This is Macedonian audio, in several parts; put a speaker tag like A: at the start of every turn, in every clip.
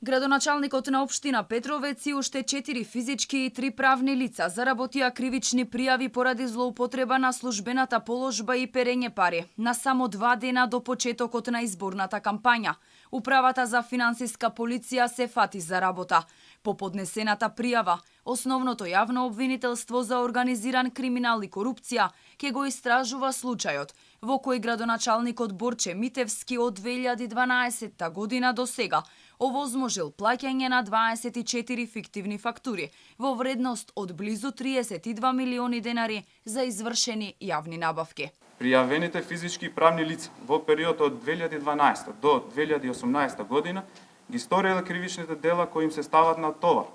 A: Градоначалникот на општина Петровец и уште 4 физички и 3 правни лица заработија кривични пријави поради злоупотреба на службената положба и перење пари на само 2 дена до почетокот на изборната кампања. Управата за финансиска полиција се фати за работа. По поднесената пријава, основното јавно обвинителство за организиран криминал и корупција ќе го истражува случајот, во кој градоначалникот Борче Митевски од 2012 година до сега овозможил плаќање на 24 фиктивни фактури во вредност од близу 32 милиони денари за извршени јавни набавки.
B: Пријавените физички и правни лица во период од 2012 до 2018 година ги сториле кривичните дела кои им се стават на товар,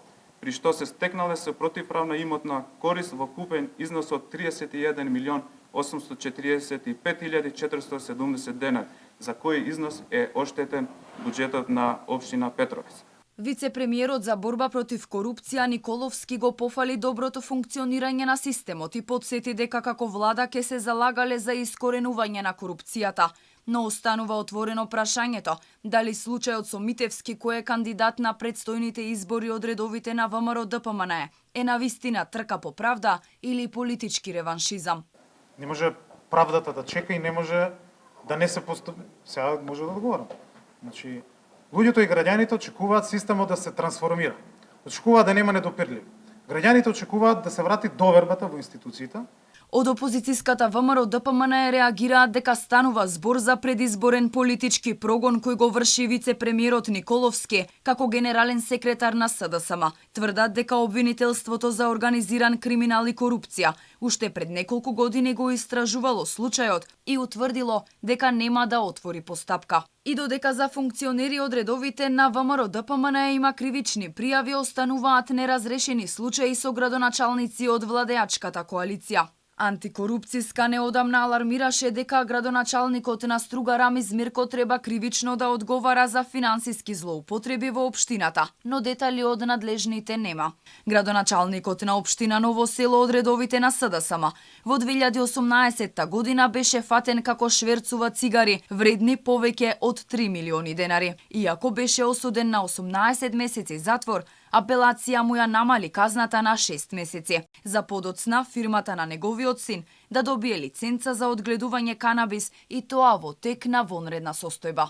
B: при што се стекнале со противправна имотна корист во купен износ од 31 милион 845.470 денари, за кој износ е оштетен буџетот на општина Петровец.
A: Вице-премиерот за борба против корупција Николовски го пофали доброто функционирање на системот и потсети дека како влада ќе се залагале за искоренување на корупцијата. Но останува отворено прашањето дали случајот со Митевски, кој е кандидат на предстојните избори од редовите на ВМРО ДПМН, е навистина трка по правда или политички реваншизам.
C: Не може правдата да чека и не може да не се поступи. Сега може да одговорам. Значи, луѓето и граѓаните очекуваат системот да се трансформира. Очекуваат да нема недопирливи. Граѓаните очекуваат да се врати довербата во институциите.
A: Од опозицијската ВМРО ДПМН реагираат дека станува збор за предизборен политички прогон кој го врши вице-премиерот Николовски како генерален секретар на СДСМ. Тврдат дека обвинителството за организиран криминал и корупција уште пред неколку години го истражувало случајот и утврдило дека нема да отвори постапка. И додека за функционери од редовите на ВМРО ДПМН има кривични пријави, остануваат неразрешени случаи со градоначалници од владеачката коалиција. Антикорупцијска неодамна алармираше дека градоначалникот на Струга Рамиз Мирко треба кривично да одговара за финансиски злоупотреби во општината, но детали од надлежните нема. Градоначалникот на општина Ново село од редовите на СДСМ во 2018 година беше фатен како шверцува цигари вредни повеќе од 3 милиони денари. Иако беше осуден на 18 месеци затвор, апелација му ја намали казната на 6 месеци. За подоцна фирмата на неговиот син да добие лиценца за одгледување канабис и тоа во тек на вонредна состојба.